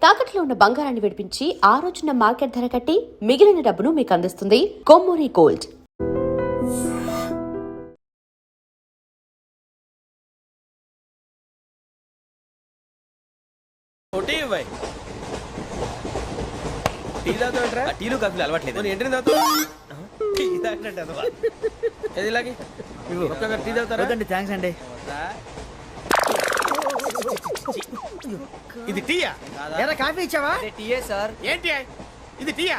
తాకట్లో ఉన్న బంగారాన్ని విడిపించి ఆ రోజున మార్కెట్ ధర కట్టి మిగిలిన డబ్బును మీకు అందిస్తుంది కొమ్మూరి గోల్డ్. టీలు కాఫీలు అలవాట్లేదు. ఏంటి టీ తాగుతారా? థ్యాంక్స్ అండి. ఇది టీయా? కాఫీ ఇచ్చావా? టీయే సార్. ఏంటి ఇది టీయా?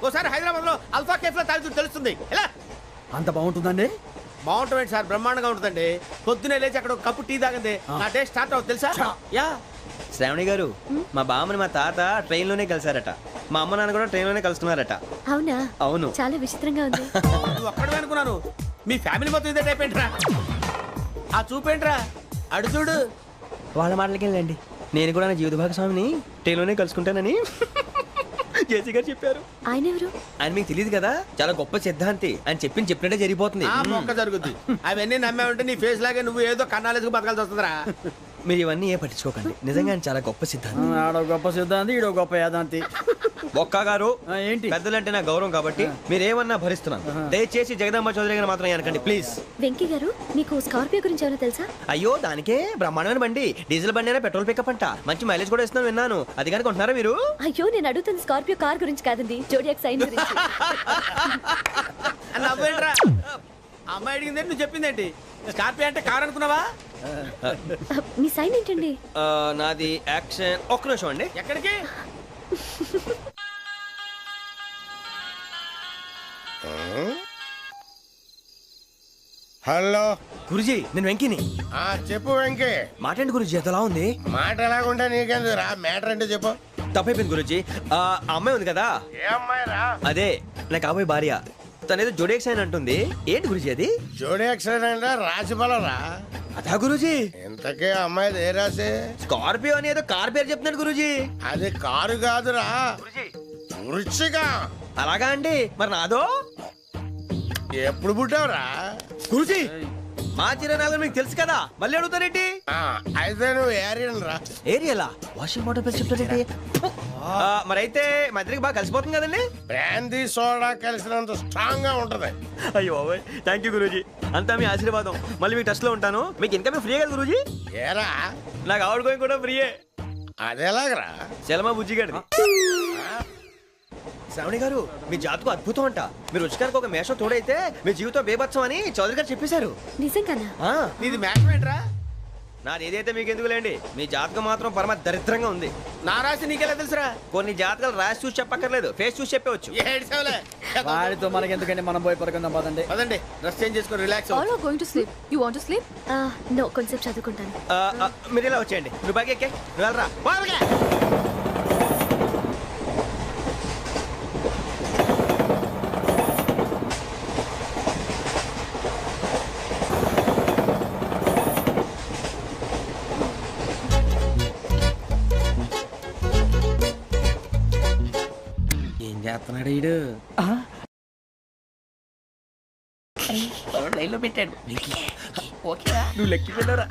ఓసారి హైదరాబాద్ లో అల్ఫా కేఫ్ లో తాగుతూ తెలుస్తుంది. ఎలా అంత బాగుంటుందండి? బాగుంటుంది సార్, బ్రహ్మాండంగా ఉంటుందండి. పొద్దునే లేచి అక్కడ ఒక కప్పు టీ తాగింది నా డే స్టార్ట్ అవుతుంది తెలుసా? యా. శ్రావణి గారు, మా బామ్మని మా తాత ట్రైన్ లోనే కలిసారట. మా అమ్మ నాన్న కూడా ట్రైన్ లోనే కలుస్తున్నారట. అవునా? అవును. చాలా విచిత్రంగా ఉంది. నువ్వు ఒక్కడే అనుకున్నాను, మీ ఫ్యామిలీ మొత్తం ఇదే టైప్ ఏంట్రా? ఆ చూపేంట్రా, అడు చూడు. వాళ్ళ మాటలకి వెళ్ళండి. నేను కూడా నా జీవిత భాగస్వామిని ట్రైన్ లోనే కలుసుకుంటానని జేసీ గారు చెప్పారు. ఆయన ఎవరు? ఆయన మీకు తెలియదు కదా, చాలా గొప్ప సిద్ధాంతి. అని చెప్పినట్టే జరిగిపోతుంది. మొక్క జరుగుద్ది. అవన్నీ నమ్మావంటే నీ ఫేస్ లాగే నువ్వు ఏదో కన్నాలేసుకు బతకాల్సి వస్తుందిరా. మీరు ఇవన్నీ ఏ పట్టించుకోకండి. నిజంగా ఆయన చాలా గొప్ప సిద్ధాంతి. ఆడో గొప్ప సిద్ధాంతి, ఈడో గొప్ప యాదాంతి. ఒక్క గారు, ఏంటి? పెద్దలంటే నా గౌరవం కాబట్టి మీరు ఏమన్నా భరిస్తున్నాను. దయచేసి జగదాంబ చౌదరి గారు మాత్రం అనకండి ప్లీజ్. వెంకీ గారు, మీకు స్కార్పియో గురించి ఏమైనా తెలుసా? అయ్యో, దానికే బ్రహ్మాండమైన బండి. డీజిల్ బండి అయినా పెట్రోల్ పికప్ అంట. మంచి మైలేజ్ కూడా ఇస్తున్నాను విన్నాను. అది కనుక కొంటున్నారా మీరు? అయ్యో, నేను అడుగుతుంది స్కార్పియో కార్ గురించి కాదండి, జోడియాక్ సైన్ గురించి. అమ్మాయి అడిగింది నువ్వు చెప్పిందేంటి? స్కార్పియో అంటే కార్ అనుకున్నావా? మీ సైన్ ఏంటండి? నాది యాక్షన్. ఒక్క నిమిషం అండి. ఎక్కడికి? హలో గురుజీ, నేను వెంకిని. చెప్పు వెంకీ. మాటండి గురుజీ, ఎంతలా ఉంది? మాట ఎలాగుంటా నీకెందుకు రా, మ్యాటర్ అంటే చెప్పు. తప్పైపోయింది గురుజీ. ఆ అమ్మాయి ఉంది కదా, ఏ అమ్మాయి రా? అదే నా కాబోయే భార్య. తనేదో జోడేక్స్ అని అంటుంది. ఏంటి గురుజీ అది? జోడి యాక్సిడెంట్ రాసి రా. అదా గురుజీ? ఇంతకే అమ్మాయి ఏ రాసి? స్కార్పియో అని ఏదో కార్ పేరు చెప్తున్నాడు గురుజీ. అది కారు కాదురా, వృచ్చిక. అలాగా అండి, మరి నాదో? ఎప్పుడు పుట్టావురా? గురుజీ, మా చిరనాలు మీకు తెలుసు కదా, మళ్ళీ అడుగుతారేంటి? అయితే నువ్వు ఏరియన్ రా. ఏరియలా? వాషింగ్ వాటర్ పేరు చెప్తారేంటి? మరైతే మా ఇద్దరికి బాగా కలిసిపోతుంది కదండి? బ్రాందీ సోడా కలిసినంత స్ట్రాంగ్ గా ఉంటది. అయ్యో థ్యాంక్ యూ గురూజీ, అంతా మీ ఆశీర్వాదం. మళ్ళీ మీకు టచ్ లో ఉంటాను. మీకు ఇంకా ఫ్రీ కదా గురూజీ? ఏరా, నాకు ఆవిడ గోయింగ్ కూడా ఫ్రీయే. అదేలాగరా? చలమా బుజ్జి గారి. శ్రావణి గారు, మీ జాతకు అద్భుతం అంట. మీరు రుచికారికి ఒక మేషం తోడైతే మీ జీవితం బేబత్సం అని చౌదరి గారు చెప్పేశారు. నిజంగానా? నీది మేషం ఏంట్రా? నాది ఏదైతే మీకు ఎందుకులేండి, మీ జాతకం మాత్రం పరమ దరిద్రంగా ఉంది. నా రాసి నీకెలా తెలుసురా? కొన్ని జాతకాలు రాసి చూసి చెప్పక్కర్లేదు, ఫేస్ చూసి చెప్పవచ్చు. వాడితో మనకి ఎందుకంటే, మనం పోయి పడుకుందాం పదండి. పదండి, డ్రెస్ చేంజ్ చేసుకొని relax. All are going to sleep. You want to sleep? No, కొంచెం చదువుకుంటాను. మీరు ఇలా వచ్చేయండి. నువ్వు బాగా ఎక్కే, నువ్వు వెళ్ళరా. ఏం చేస్తున్నాడు ఈడు? లైన్లో పెట్టాడు. నువ్వు లెక్కి వెళ్ళరా.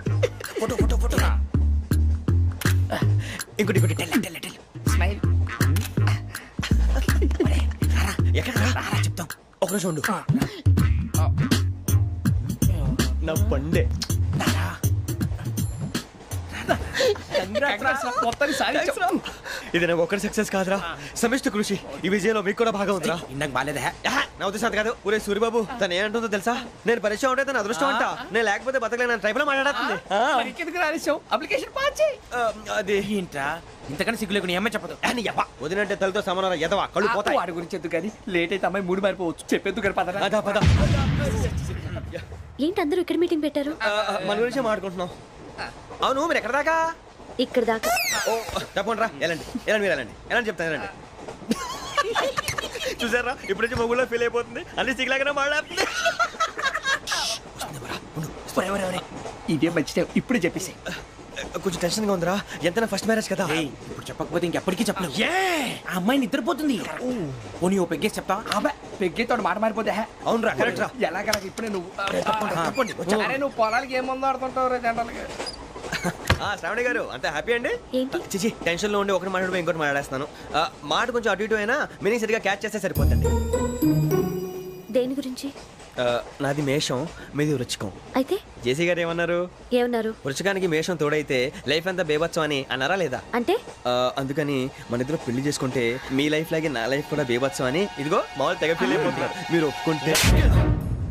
Photo photo photo. ఇంకోటి ఇంకోటి. Tell smile. ఎక్కడ రా చెప్తాం. ఒక నిమిషం ఉండు. నా పండే. ఇది నాకు ఒక్కరి సక్సెస్ కాదురా, సమిష్టి కృషి. ఈ విజయంలో మీకు కూడా భాగం ఉందిరా. నాకు బాలేదా? నా ఉద్దేశం కాదు. ఊరే సూరిబాబు, తను ఏమంటుందో తెలుసా? నేను పరిచయం ఉంటే తన అదృష్టం అంట. నేను లేకపోతే బతకలేను. ట్రైబ్ లో మాట్లాడుతుంది. అప్లికేషన్ పాస్ చేయి. అది ఏంట్రా, ఇంతకన్నా సిగ్గు లేకుండా ఏమై చెప్పదు. వదినంటే తలతో సమానం ఎదవా, కళ్ళు పోతాయి. వాడి గురించి ఎందుకు కానీ, లేట్ అయితే అమ్మాయి మూడు మారిపోవచ్చు. చెప్పేందుకు పద. ఏంటి అందరూ ఇక్కడ మీటింగ్ పెట్టారు? మన గురించి మాట్లాడుకుంటున్నాం. అవును, మీరు ఎక్కడ దాకా? ఇక్కడ దాకా. ఓ తప్పకుండా రా. వెళ్ళండి మీరు వెళ్ళండి. చెప్తాను వెళ్ళండి. చూసారా, ఇప్పుడు నుంచి మొగుల్లో ఫీల్ అయిపోతుంది. అన్ని సిగ్లాగానే మాట్లాడుతుంది. ఇదే మంచి ఇప్పుడు చెప్పేసి. కొంచెం టెన్షన్ గా ఉందిరా. ఎంతైనా ఫస్ట్ మ్యారేజ్ కదా. ఇప్పుడు చెప్పకపోతే ఇంకెప్పటికీ చెప్పలేదు. ఆ అమ్మాయి నిద్రపోతుంది. పోనీ ఓ పెగ్గేసి చెప్తా. పెగ్గేతో మాట మారిపోతే. అవునురా, కరెక్ట్ రా. ఎలాగలా ఇప్పుడే నువ్వు పొలాలకి ఏముందో ఆడుతుంటావు రే జనరల్గా. శ్రావణి గారు అంత హ్యాపీ అండి? ఏంటి? చిచి టెన్షన్ లో ఉండి ఒకటి మాట్లాడి ఇంకోటి మాట్లాడేస్తాను. మాట కొంచెం అటు ఇటు అయినా మీనింగ్ సరిగా క్యాచ్ చేస్తే సరిపోతుంది. దేని గురించి? నాది మేషం, మీది వృచ్చికం. అయితే జేసీ గారు ఏమన్నారు? వృచ్చికానికి మేషం తోడైతే లైఫ్ అంతా బేబత్సం అని అన్నారా లేదా? అంటే అందుకని మన ఇద్దరు పెళ్లి చేసుకుంటే మీ లైఫ్ లాగే నా లైఫ్ కూడా బేబత్సం అని ఇదిగో మామూలు తెగ ఫీల్ అయిపోతున్నారు. మీరు ఒప్పుకుంటే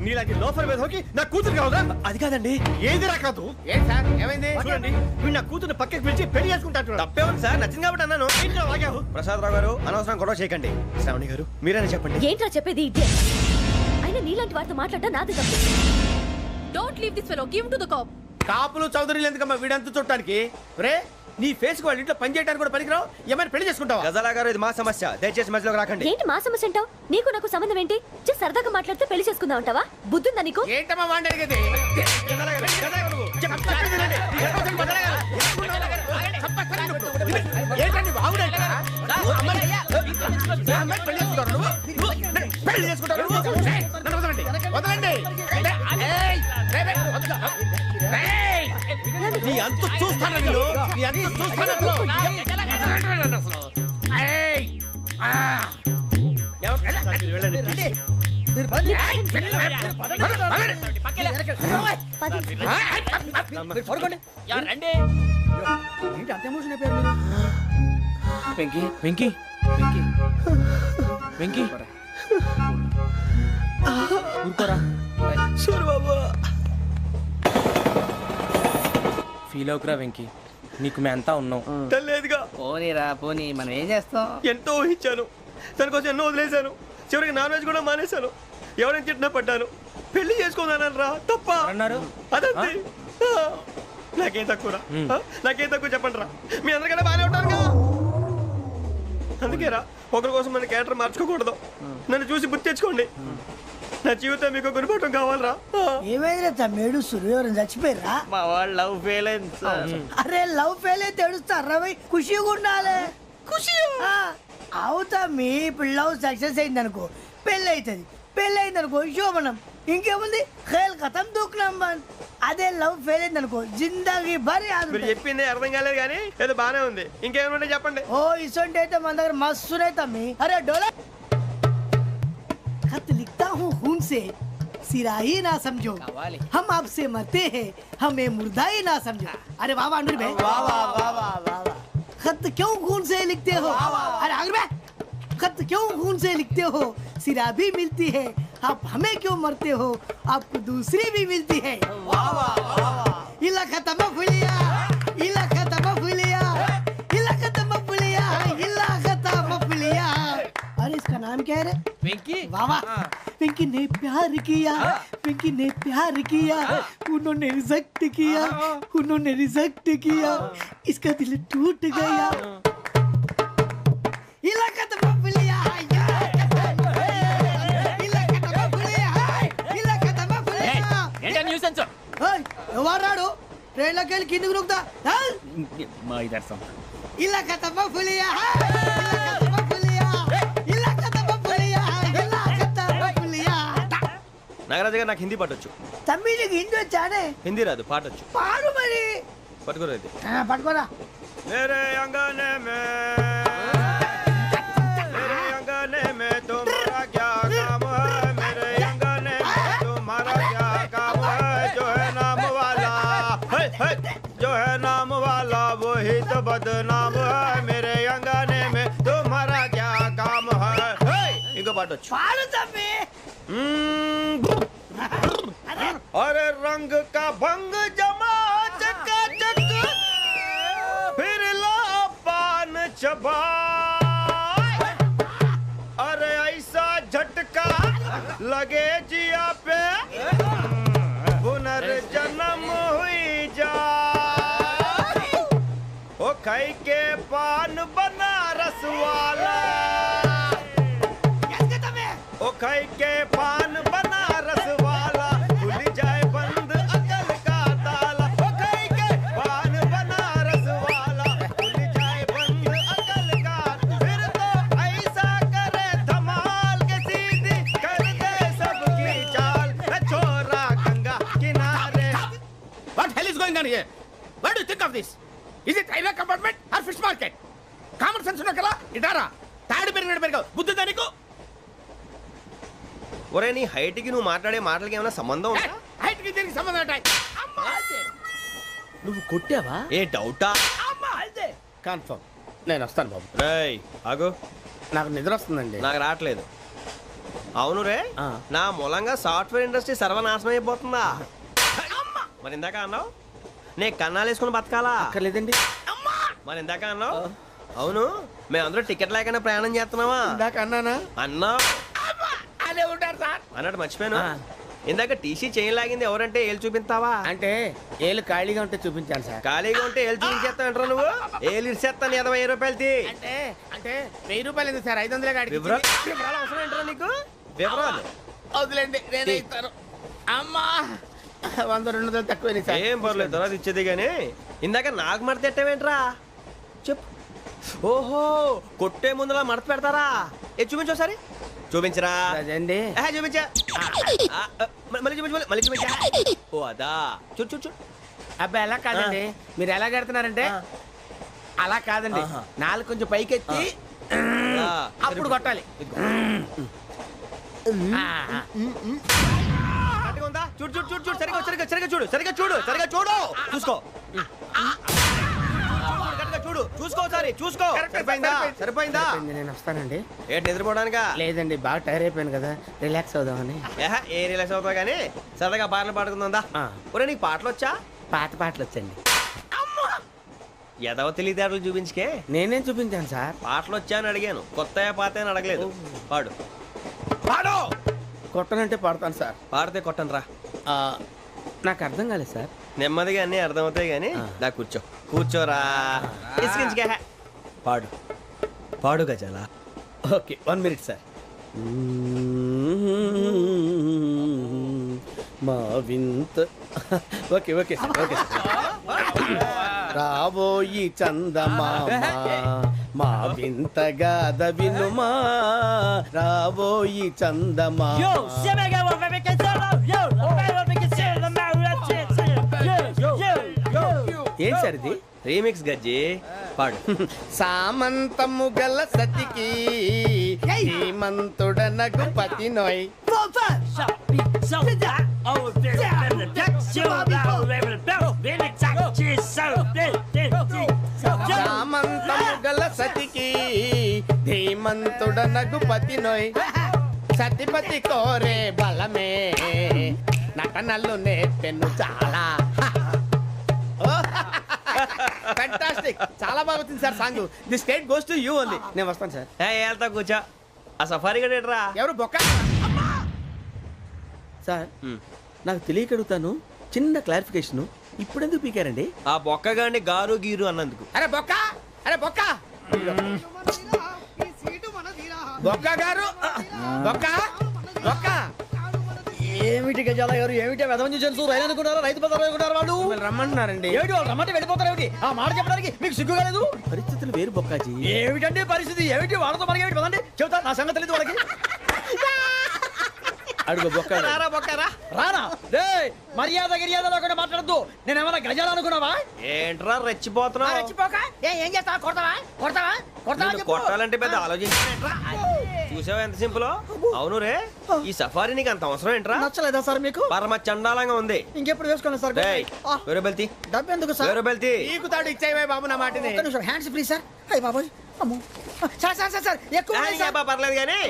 నీలాంటి లోఫర్ మీద హోకి నా కూతురు కావదా? అది కాదండి. ఏది రాకాదు? ఏం సార్ ఏమైంది? చూడండి వీడు నా కూతురు పక్కకి పిలిచి పెళ్లి చేసుకుంటాడు. తప్పే ఉంది సార్, నచ్చింది కాబట్టి అన్నాను. ప్రసాద్ రావు గారు అనవసరం గొడవ చేయకండి. శ్రావణి గారు మీరైనా చెప్పండి. ఏంట్రా చెప్పేది? ఇదే అయినా నీలాంటి వారితో మాట్లాడటం నాది తప్పు. Don't leave this fellow, give to the cop. కాపులు చౌదరులు ఎందుకమ్మా వీడంతా చుట్టానికి? రే నీ ఫేస్ కు వాళ్ళ ఇంట్లో పని చేయడానికి కూడా పనికిరావు. ఏమైనా పెళ్లి చేసుకుంటావా? గజాలా గారు ఇది మా సమస్య, దయచేసి మధ్యలోకి రాకండి. ఏంటి మా సమస్య అంటావు? నీకు నాకు సంబంధం ఏంటి? సరదాగా మాట్లాడితే పెళ్లి చేసుకుందాం అంటావా? బుద్ధుందా నీకు? ఏంటమ్మా వాడిని అడిగేది? ఏంటండి బాగుండేట? పెళ్లి చేసుకుంటారు వదలండి. నీ అంత చూస్తాను నీ అంత చూస్తాను. వెంకీ వెంకీ వెంకీ వెంకీ ఊరుకోరా. సూరిబాబు ఫీల్ అవుకురా వెంకీ, నీకు మేమంతా ఉన్నాం. తెలియదుగా. పోనీరా పోనీ, మనం ఏం చేస్తాం? ఎంతో ఊహించాను, తన కోసం ఎన్నో వదిలేశాను, చివరికి నాన్ వెజ్ కూడా మానేశాను. ఎవరైనా తిట్టినా పడ్డాను. పెళ్లి చేసుకున్నానని రా తప్ప అన్నారు. అదంతే. నాకేం తక్కువ రా, నాకేం తక్కువ చెప్పండి రా. మీ అందరికన్నా బాగానే ఉంటారుగా. అందుకే రా, ఒకరి కోసం మన క్యారెక్టర్ మార్చుకోకూడదు. నన్ను చూసి గుర్తు తెచ్చుకోండి. నా జీవితం మీకు గురిపటం కావాలరా. ఏమైందిరా తమ్మేడు సూర్యవరం చచ్చిపోయిరా? మా వాళ్ళు లవ్ ఫెయిల్ అయింది సార్. అరే లవ్ ఫెయిల్ అయితే ఏడుస్తారా? ఖుషిగా ఉండాలి. ఖుషి అవుతా. మీ ఇప్పుడు లవ్ సక్సెస్ అయింది అనుకో పెళ్ళి అవుతుంది. పెళ్ళి అయింది అనుకో శోభనం. ఇంకేముంది ఖేల్ కథం దూకునాం బంద్. అదే లవ్ ఫెయిల్ అయింది అనుకో జిందాగీ భారీ. మీరు చెప్పింది అర్థం కాలేదు కానీ ఏదో బానే ఉంది. ఇంకేమైనా చెప్పండి. ఓ ఇసొంటి అయితే మన దగ్గర మస్తునే తమ్మి. అరే డోలా खत लिखता हूँ खून से, सिरा ही ना समझो, हम आपसे मरते हैं, हमें मुर्दा ही ना समझो. अरे वाह वाह अनुर भाई, वाह वाह वाह वाह वाह. खत क्यों खून से लिखते हो? अरे अनुर भाई, खत क्यों खून से लिखते हो? सिरा भी मिलती है, आप हमें क्यों मरते हो? आपको दूसरी भी मिलती है. वाह वाह वाह. इला खत्म फुलिया, इला खत्म फुलिया, इला खत्म फुलिया, इला खत्म फुलिया. अरे इसका नाम क्या है रे? వెంకీ वाह वाह. पिंकी ने प्यार किया, पिंकी ने प्यार किया, उन्होंने रिजेक्ट किया, उन्होंने रिजेक्ट किया, इसका दिल टूट गया. इलाका तो बबलिया, इलाका तो बबलिया, इलाका तो बबलिया. ఏంటా న్యూసెన్స్? ओए ఎవరాడు ట్రైన్ లోకి వెళ్ళి కిందికి రుకుతా? మా ఇదర్సం ఇలాకా तो बबलिया, इलाका तो बबलिया, इलाका तो बबलिया, इलाका तो बबलिया. నాగరాజు గారు నాకు హిందీ పాటొచ్చు. తమ్మి నీకు హిందీ వచ్చానే? హిందీ రాదు, పాటొచ్చు. పాడు మరి. పట్టుకోరు అయితే. పట్టుకోరా. मेरे अंगने में तुम्हारा क्या काम है? मेरे अंगने में तुम्हारा क्या काम है? जो है नाम वाला जो है नाम वाला वही तो बदनाम है. मेरे अंगने में तुम्हारा क्या काम है? इनको पाटो. పాడు తమ్మి. अरे रंग का भंग जमा चकाचक फिर ला पान चबा. अरे ऐसा झटका लगे जिया पे पुनर्जन्म हुई जा. ओ खाई के पान बनारस वाला, ओ खाई के पान बनारस वाला खुल जाए बंद अकल का ताला. ओ खाई के पान बनारस वाला खुल जाए बंद अकल का. फिर तो ऐसा करे धमाल के सीधी कर दे सबकी चाल. छोरा गंगा किनारे. What hell is going on here? What do you think of this? ఇటారా తాడు పెరిగావు బుద్ధి దానికి ఒరే నీ హైట్ కి నువ్వు మాట్లాడే మాటలకి ఏమైనా సంబంధం ఉందా? హైట్ కి దీనికి సంబంధం ఉంటాయి నువ్వు కొట్టావా ఏ డౌటా? కన్ఫర్మ్ నేను వస్తాను బాబు రేయ్ ఆగు, నాకు నిద్ర వస్తుందండి నాకు రావట్లేదు. అవును రే, ఆ. నా మూలంగా సాఫ్ట్వేర్ ఇండస్ట్రీ సర్వనాశనం అయిపోతుందా? మరి ఇందాక అన్నావు నే కన్నాలు వేసుకుని బతకాలా? అక్కర్లేదండి మరి ఇందాక అన్నావు అవును మేమందరూ టికెట్ లేకనే ప్రయాణం చేస్తున్నావా ఇందాక అన్నానా అన్నావు. అదే ఉంటారు సార్ అన్నట్టు మర్చిపోయాను. ఆ. ఇందాక టీసీ చేయి లాగింది ఎవరంటే ఏళ్ళు చూపిస్తావా? అంటే ఏళ్ళు ఖాళీగా ఉంటే చూపించాను సార్ ఖాళీగా ఉంటే ఏళ్ళు చూపించేస్తానంటారా నువ్వు? ఏళ్ళు ఇచ్చేస్తాను 20 రూపాయలది. అంటే అంటే 1000 రూపాయలు ఎందుకు సార్ 500 కాడికి వివరాలు వివరాలు అవసరం ఏంటరా నీకు? వివరాలు వదిలేండి నేనే ఇస్తాను అమ్మా 100 200 తక్కువ సార్ ఏం పర్లేదు తర్వాత ఇచ్చేది కానీ ఇందాక నాకు మడత ఎట్టవేంట్రా చెప్పు. ఓహో కొట్టే ముందులా మడత పెడతారా? ఏ చూపించు ఒకసారి చూపించరా. అదండి చూపించా. మళ్ళీ చూపించు మళ్ళీ చూపించా. ఓ అదా చూడు చూడు చూడు. అబ్బాయి ఎలా కాదండి మీరు ఎలా కడుతున్నారంటే అలా కాదండి ఆహా. నాలుగు కొంచెం పైకెత్తి ఆ, అప్పుడు కొట్టాలి ఆ, కరెక్ట్గా ఉందా? చూడు చూడు చూడు చూడు సరిగా సరిగా సరిగా చూడు సరిగా చూడు సరిగా చూడు చూసుకో. కరెక్ట్గా చూడు చూసుకో ఒకసారి చూసుకో. సరిపోయిందా? సరిపోయిందా? సరిపోయింది, నేను వస్తానండి ఏంటి నిద్రపోవడానికా? లేదండి బాగా టైర్ అయిపోయాను కదా రిలాక్స్ అవుదామని ఏ రిలాక్స్ అవుతావు కానీ సరదాగా పాటలు పాడుకుందా? ఆ. ఒరే నీకు పాటలు వచ్చా? పాత పాటలు వచ్చండి ఎదవ తెలివితేటలు చూపించుకే. నేనేం చూపించాను సార్ పాటలు వచ్చా అని అడిగాను, కొత్త పాత అని అడగలేదు. పాడు పాడు. కొట్టనంటే పడతాను సార్ పాడితే కొట్టను రా. ఆ, నాకు అర్థం కాలేదు సార్ నెమ్మదిగా అన్నీ అర్థమవుతాయి కానీ నా కూర్చో కూర్చోరా. ఇసుకించుకే. పాడు పాడు గజాల. ఓకే 1 మినిట్ సార్ మా వింత okay okay sir okay sir రాబోయి చందమామ మా వింతగా వినుమా రాబోయి చందమామ ఏం సార్ ఇది రీమిక్స్ గజ్జి. పాడు. సామంతము గల సతికి శ్రీమంతుడనగు పతి నోయ్ సామంతము గల సతికి ధీమంతుడనగు పతి నోయ్ సతిపతి కోరే బలమే నటనలు నేర్పెను చాలా ఫ్యాంటాస్టిక్ చాలా బాగా వచ్చింది sir song the state goes to you only నేను వస్తాను సార్ వెళ్తా కూర్చో. ఆ సఫారీ గడేట్రా. ఎవరు బొక్క సార్ నాకు తెలియక అడుగుతాను చిన్న క్లారిఫికేషన్ ఇప్పుడెందుకు పీకారండి ఆ బొక్కగాడిని గారు గీరు అన్నందుకు. అరే బొక్క అరే బొక్క బొక్క గారు బొక్క బొక్క ఏమిటి గజాల గారు ఏమిటి వెదవని జంతువు రైలు అనుకున్నారా రైతు బజార్ అనుకున్నారు వాళ్ళు మిమ్మల్ని రమ్మంటున్నారండి ఏమిటి వాళ్ళు రమ్మంటే వెళ్ళిపోతారు ఏమిటి ఆ మాట చెప్పడానికి మీకు సిగ్గు కాలేదు పరిస్థితులు వేరు బొక్కాజీ ఏమిటండి పరిస్థితి ఏమిటి వాళ్ళతో మనకి ఏమిటి పదండి చెబుతా నా సంగతి తెలియదు వాళ్ళకి అడుగు బొక్క రారా బొక్కరా. రానా రే మర్యాద గిర్యాద లేకుండా మాట్లాడద్దు నేను ఏమైనా గజాలు అనుకున్నావా ఏంట్రా రెచ్చిపోతున్నావు? ఏం చేస్తావా కొడతావా కొడతావా కొడతావా నిన్ను కొట్టాలంటే పెద్ద ఆలోచించారా? చూసావా ఎంత సింపుల్. అవును రే ఈ సఫారీ నీకు అంత అవసరం ఏంట్రా? నచ్చలేదా సార్ మీకు పరమ చండాలంగా ఉంది. ఇంకెప్పుడు వేసుకోండి సార్ డేయ్, వేరే బెల్తి డబ్బు ఎందుకు సార్ వేరే బెల్తి. నీకు తాడు ఇచ్చాయి బాబు నా మాటని ఒక్క నిమిషం హ్యాండ్స్ ఫ్రీ సార్ అయ్యి బాబోయ్ అమ్మో సార్ సార్ సార్ సార్ ఎక్కువ ఉన్నాయి సార్. పర్లేదు కానీ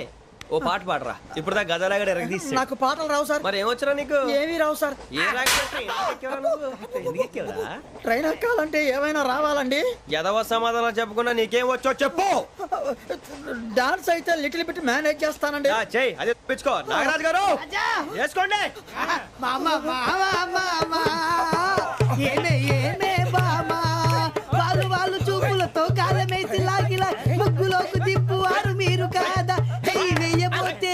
ఓ పాట పాడరా. ఇప్పుడు దా గదలాగడ ఎరగ తీసి. నాకు పాటలు రావు సార్ మరి ఏమొచ్చరా నీకు? ఏమీ రావు సార్ ఏ రాకపోతే ఎందుకు ఎక్కేవరా నువ్వు? ఎందుకు ఎక్కేవరా? ట్రైన్ ఎక్కాలంటే ఏమైనా రావాలండి ఎదవ సమాధానం చెప్పకుండా నీకేం వచ్చో చెప్పు. డాన్స్ అయితే లిటిల్ బిట్ మేనేజ్ చేస్తానండి చెయ్యి అదే తెప్పించుకో. నాగరాజు గారు వేసుకోండి. మామా మామా మామా ఏమే ఏమే బామా వాళ్ళు వాళ్ళు చూపులతో కాలమేసి లాగిలా ముగ్గులోకి తిప్పువారు మీరు కాదా చెయ్యి వెయ్యబోతే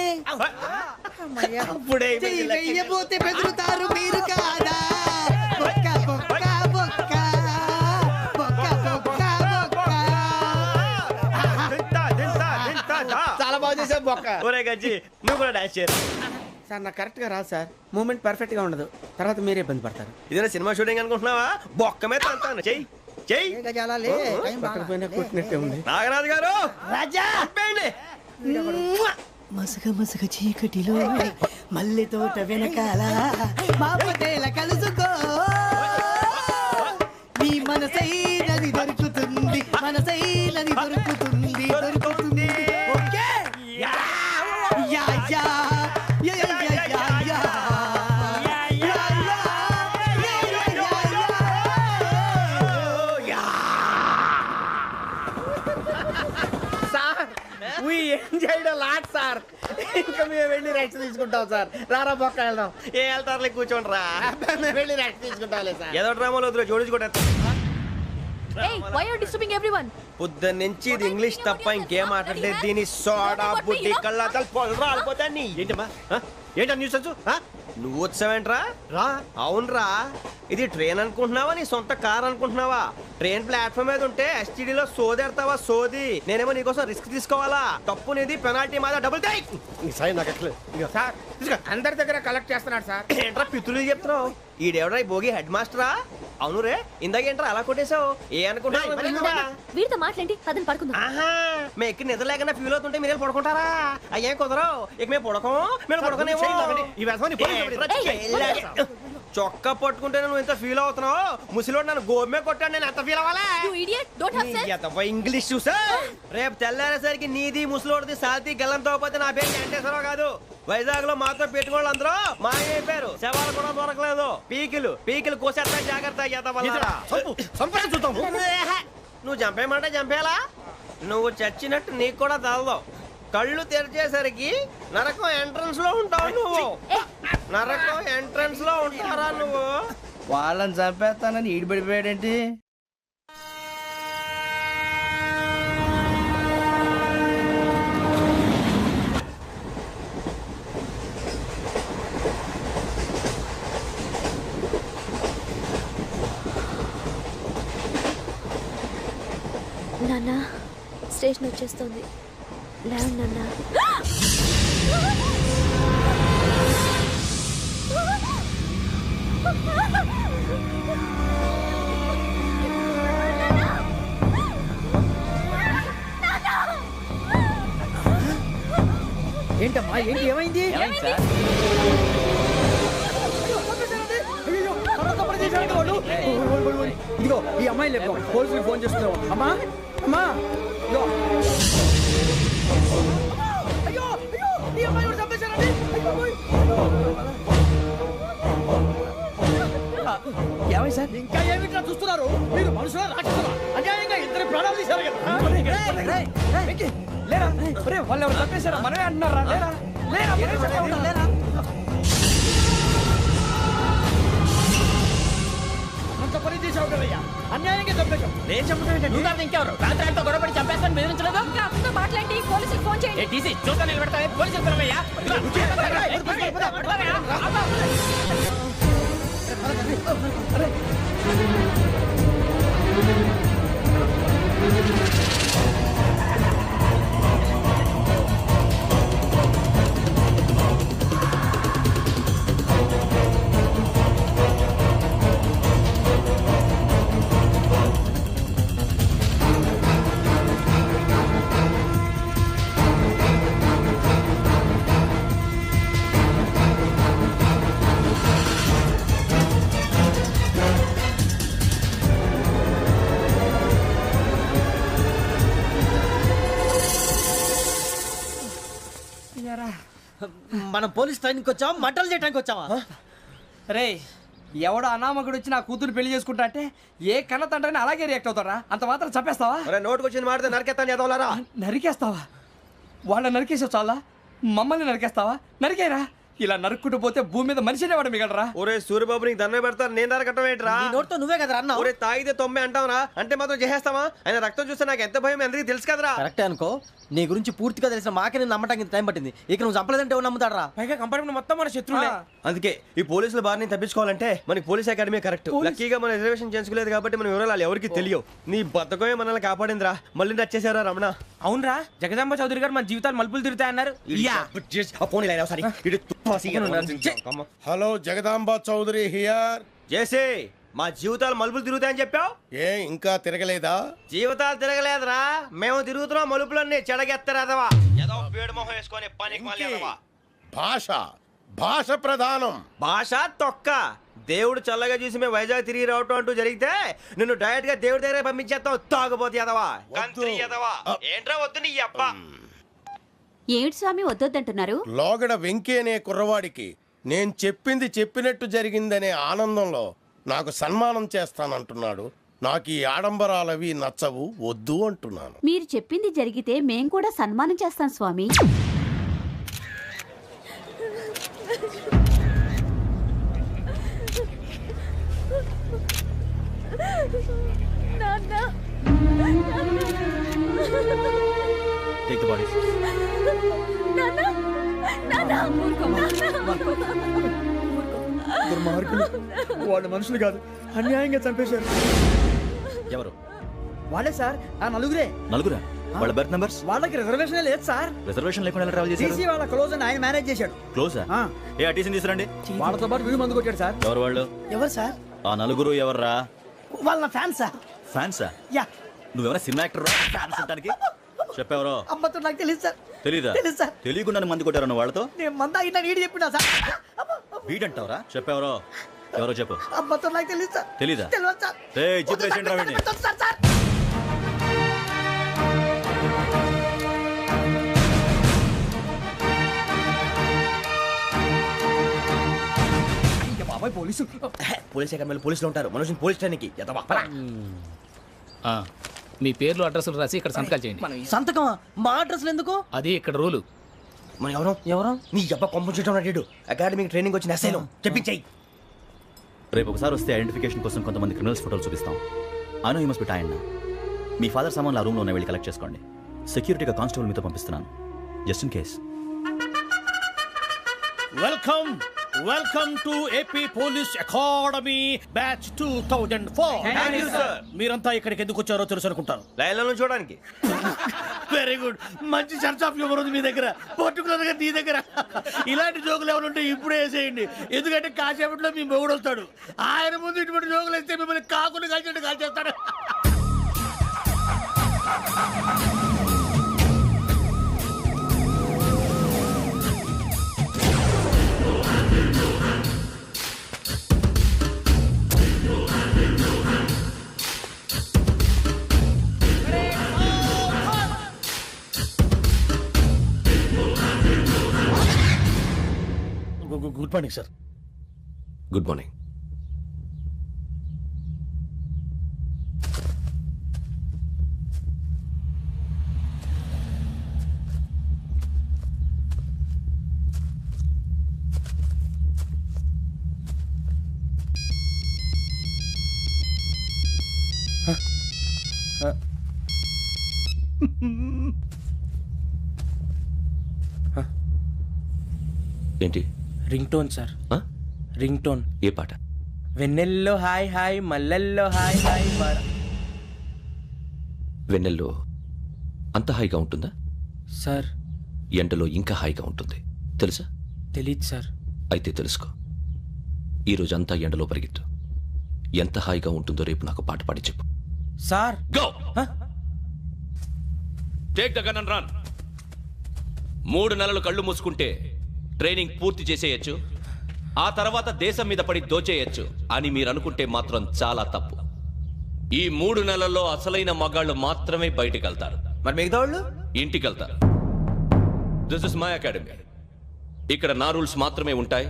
అప్పుడే చెయ్యి వెయ్యబోతే బెదురుతారు మీరు కాదా బొక్క బొక్క బొక్క బొక్క బొక్క బొక్క చాలా బాగా చేసావు బొక్క ఒరే గజ్జి నువ్వు కూడా డాన్స్ చేయరు. సార్ నాకు కరెక్ట్ గా రాదు సార్ మూమెంట్ పర్ఫెక్ట్ గా ఉండదు తర్వాత మీరే ఇబ్బంది పడతారు ఇదేనా సినిమా షూటింగ్ అనుకుంటున్నావా? బొక్క మీద అంటాను చెయ్యి. చెయ్యి గజాలే కొట్టినట్టే ఉంది. నాగరాజు గారు రాజా చంపేయండి. మసక మసక చీకటిలో మల్లె తోట వెనకాల మా పటేల కలుసుకో నీ మనసైనది దొరుకుతుంది మనసైనది దొరుకుతుంది దొరుకుతుంది okay yeah yeah yeah yeah yeah yeah yeah sir we enjoyed a lot sir. ఇంకా మేము వెళ్ళి రెస్ట్ తీసుకుంటాం సార్. రారా పక్క వెళ్దాం. ఏ వెళ్తారులే కూర్చోండి రా. మేము వెళ్ళి రెస్ట్ తీసుకుంటాంలే సార్. ఏదో డ్రామాలో వద్దు జోడించుకుంటా. Hey, why are you disturbing everyone? పొద్దున్న నుంచి ఇది ఇంగ్లీష్ తప్ప ఇంకేం మాట్లాడలేదు. దీని సోడా బుద్ధి కళ్ళతలు పొలరా ఆడిపోతా నీ. ఏంటమ్మా ఏంటా న్యూస్ నువ్వు వచ్చావేంట్రా? రా అవునరా, ఇది ట్రైన్ అనుకుంటున్నావా నీ సొంత కార్ అనుకుంటున్నావా? ట్రైన్ ప్లాట్ఫామ్ మీద ఉంటే ఎస్టీడీలో సోదేడతావా సోది? నేనేమో నీకోసం రిస్క్ తీసుకోవాలా? తప్పు నీది, పెనాల్టీ మాదా, డబుల్ టై. ఈ సాయి నాకు ఎక్కలేదు. ఇదిగో. సార్ ఇదిగో, అందరి దగ్గర కలెక్ట్ చేస్తున్నాడు సార్. ఏంట్రా పితులు చెప్తున్నావు? ఈడెవడ్రా ఈ భోగి హెడ్ మాస్టరా? అవును రే, ఇందాక ఏంట్రా అలా కొట్టేశావు? ఏ అనుకుంటున్నావు? వీరితో మాట్లాడి అతను పడుకుందాం. ఆహా, మేము ఎక్కడ నిద్ర లేకుండా ఫీల్ అవుతుంటే మీరేం పడుకుంటారా? అయ్యేం కుదరవు. ఇక మేము పడకం, మేము పడకనేమో. ఈ వ్యసనాన్ని పోలీసులు చొక్కా పట్టుకుంటే నువ్వు ఎంత ఫీల్ అవుతున్నావు? ముసలివాడు నన్ను గోమే కొట్టాడు, నేను ఎంత ఫీల్ అవ్వాలా? You idiot, don't have sense. English చూసా? రేపు తెల్లారేసరికి నీది ముసలోడిది సాతి గల్లంతో పోతే నా పేరు వెంకటేశ్వరరావు కాదు. వైజాగ్ లో మాతో పెట్టుకోళ్ళు అందరూ మాయమైపోయారు. శవాలు కూడా దొరకలేదు. పీకిలు కోసేస్తా, జాగ్రత్త. చూద్దాము. నువ్వు చంపేయమంటే చంపేలా? నువ్వు చచ్చినట్టు నీకు కూడా తగదు. కళ్ళు తెరిచేసరికి నరకం ఎంట్రన్స్ లో ఉంటావు నువ్వు. నరకం ఎంట్రన్స్ లో ఉంటారా నువ్వు? వాళ్ళని చంపేస్తానని ఈడిపడిపోయాడేంటి? నాన్న స్టేషన్ వచ్చేస్తుంది. లేవు నాన్న. ఏంటమ్మా ఏంటి ఏమైంది? ఇదిగో ఈ అమ్మాయి లేదు, పోలీసులు ఫోన్ చేస్తున్నావు. అమ్మా అమ్మా ఇదిగో. అయ్యో అయ్యో ఈ అమ్మాయి కూడా చంపేశారండి. ఏమై సార్? ఇంకా ఏమిట్లా చూస్తున్నారు మీరు? మనుషుల రాక్షసులా? అన్యాయంగా ఇద్దరు ప్రాణాలు తీశారు కదా. లేరా వాళ్ళు ఎవరు చంపేశారా? మనమే అంటున్నారా? లేరా లేరా అంత పని చేసావు కదయ్యా, అన్యాయంగా చంపేశావు. నేను చెప్పడం నువ్వు ఇంకెవరు? రాత్రి గొడవపడి చంపేస్తాను బెదిరించలేదు. అతనితో మాట్లాడి పోలీసులకు ఫోన్ చేయండి. టీసీ చూస్తా నిలబెడతాను. పోలీసులు పిలవయ్యా. మనం పోలీస్ ట్రైనింగ్ వచ్చావా, మంటలు చేయడానికి వచ్చావా? రే ఎవడో అనామకుడు వచ్చి నా కూతురు పెళ్లి చేసుకుంటా అంటే ఏ కన్న తండ్రిని అలాగే రియాక్ట్ అవుతారా? అంత మాత్రం చంపేస్తావా? నోటుకు వచ్చింది మాడితే నరకెత్తాను ఎదవలారా. నరికేస్తావా? వాళ్ళ నరికేసావు చాలా, మమ్మల్ని నరికేస్తావా? నరికేరా. ఇలా నరుక్కుంటూ పోతే భూమి మీద మనిషినే వాడు మిగలరా. ఒరే సూర్యబాబు నీకు దండ పెడతాను, నేను నరకటం ఏంట్రా? నీ నోటితో నువ్వే కదా అన్నావు. ఒరే తాగితే 90 అంటావురా, అంటే మాత్రం చేసేస్తావా? ఆయన రక్తం చూస్తే నాకు ఎంత భయం అందరికీ తెలుసు కదరా. కరెక్టే అనుకో, నీ గురించి పూర్తిగా తెలిసిన మాకే నేను నమ్మటానికి ఇంత టైం పట్టింది. ఇక నువ్వు చంపలేదంటే ఎవరు నమ్ముతాడరా? పైగా కంపార్ట్మెంట్ మొత్తం మన శత్రువులే. అందుకే ఈ పోలీసుల బారిని తప్పించుకోవాలంటే మనకి పోలీస్ అకాడమీ కరెక్ట్. లక్కీగా మన రిజర్వేషన్ చేసుకోలేదు కాబట్టి మన వివరాలు ఎవరికి తెలియవు. నీ బతకమే మనల్ని కాపాడిందిరా. మళ్ళీ నచ్చేసారా రమణ? అవునరా, జగదాంబ చౌదరి గారు మన జీవితాలు మలుపులు తిరుగుతాయన్నారు. Hello, Jagadamba Chowdary here. జేసే మా జీవితాలు మలుపులు తిరుగుతాయని చెప్పావు. ఏ ఇంకా తిరగలేదా? జీవితాలు తిరగలేదురా, మేము తిరుగుతున్నాం మలుపులన్నీ. చెడగెత్తరాదవా ఏదో పేడు మొహం వేసుకొని పనికి మళ్ళీ ఎదవా. భాష భాష ప్రధానం. భాష తొక్క. దేవుడు చల్లగా చూసి మేము వైజాగ్ తిరిగి రావటం అంటూ జరిగితే నిన్ను డైరెక్ట్ గా దేవుడి దగ్గర పంపించేస్తాం. తాగబోతు ఎదవా, కంత్రి ఎదవా. ఏంట్రా వద్దు నీ అబ్బా. ఏమిటి స్వామి వద్దొద్దంటున్నారు? లోగడ వెంకీ అనే కుర్రవాడికి నేను చెప్పింది చెప్పినట్టు జరిగిందనే ఆనందంలో నాకు సన్మానం చేస్తానంటున్నాడు. నాకు ఈ ఆడంబరాలవి నచ్చవు, వద్దు అంటున్నాను. మీరు చెప్పింది జరిగితే మేం కూడా సన్మానం చేస్తాం స్వామి. Take the bodies. దుర్మార్గులు, వాళ్ళు మనుషులు కాదు, అన్యాయంగా చంపేశారు. ఎవరు? వాళ్ళే సార్, ఆ నలుగురే. నలుగురా? వాళ్ళ బర్త్ నంబర్స్? వాళ్ళకి రిజర్వేషన్ లేదు సార్. రిజర్వేషన్ లేకుండా ఎలా ట్రావెల్ చేశారు? టీసీ వాళ్ళ క్లోజ్ అని ఆయన మేనేజ్ చేశాడు. క్లోజా? ఆ. ఏ ఆ టీసీని తీసుకురండి. వాళ్ళతో పాటు వీడు మందు కొట్టాడు సార్. ఎవరు వాళ్ళు? ఎవరు సార్? ఆ నలుగురు ఎవర్రా? వాళ్ళ ఫ్యాన్ సార్. ఫ్యాన్సా? యా. నువ్వెవరా సినిమా యాక్టర్ ఫ్యాన్స్ అంటానికి? చెప్పెవరో? అమ్మతో నాకు తెలియదు సార్. తెలీదా? తెలీదు సార్. తెలియకుండా మంది కొట్టారన్న వాళ్ళతో? నేను మందా ఇన్నా నీడి చెప్పినా సార్. వీడంటావరా? చెప్పెవరో? ఎవరో చెప్పు. అమ్మతో నాకు తెలియదు సార్. తెలీదా? తెలియదు సార్. ఏయ్, జిప్ వేసేయండి రా వీడిని. Sir sir. బాబాయ్ పోలీసు. పోలీస్ అకాడమీలో పోలీసులు ఉంటారు. మనుషులు పోలీస్ ట్రైనింగ్కి ఎదవా. మీ పేర్లు అడ్రస్లు రాసి ఇక్కడ సంతకాలు చేయండి. సంతకం మా అడ్రస్లు ఎందుకు? అది ఇక్కడ రూలు. మనం ఎవరు నీ అబ్బా పంపించడం అడిగాడు. అకాడమిక్ ట్రైనింగ్ వచ్చిన అసైలం చెప్పించాయి. రేపు ఒకసారి వస్తే ఐడెంటిఫికేషన్ కోసం కొంతమంది క్రిమినల్స్ ఫోటోలు చూపిస్తాం. Anu you must be tired. మీ ఫాదర్ సామాన్లు ఆ రూమ్లో ఉన్న వెళ్ళి కలెక్ట్ చేసుకోండి. సెక్యూరిటీగా కానిస్టేబుల్ మీతో పంపిస్తున్నాను, just in case. Welcome to AP police academy batch 2004. మీరంతా ఇక్కడికి ఎందుకు వచ్చారో తెలుసు అనుకుంటాను. లైన్లను చూడడానికి. వెరీ గుడ్, మంచి సెన్స్ ఆఫ్ హ్యూమర్ ఉంది మీ దగ్గర, పర్టికులర్ గా నీ దగ్గర. ఇలాంటి జోకులు ఏమైనా ఉంటే ఇప్పుడే వేసేయండి, ఎందుకంటే కాసేపట్లో మీ మొగుడు వస్తాడు. ఆయన ముందు ఇటువంటి జోకులు వేస్తే మిమ్మల్ని కాకుని కాల్చినట్టు కాల్చేస్తాడు. Good morning sir. Good morning. ఏంటి? Ring tone sir, ring tone. ఏ పాట? వెన్నెల్లో హాయ్ హాయ్, మల్లెల్లో హాయ్ హాయ్. వెన్నెల్లో అంత హాయిగా ఉంటుందా సార్? ఎండలో ఇంకా హాయిగా ఉంటుంది తెలుసా? తెలీదు సార్. అయితే తెలుసుకో. ఈరోజు అంతా ఎండలో పరిగెత్తు. ఎంత హాయిగా ఉంటుందో రేపు నాకు పాట పాడి చెప్పు. Sir go. Take the gun and run. 3 నెలలు కళ్ళు మూసుకుంటే ట్రైనింగ్ పూర్తి చేసేయచ్చు, ఆ తర్వాత దేశం మీద పడి దోచేయచ్చు అని మీరు అనుకుంటే మాత్రం చాలా తప్పు. ఈ 3 నెలల్లో అసలైన మగాళ్ళు మాత్రమే బయటికి వెళ్తారు. మరి మిగతా వాళ్ళు ఇంటికి వెళ్తారు. This is my academy. ఇక్కడ నా రూల్స్ మాత్రమే ఉంటాయి.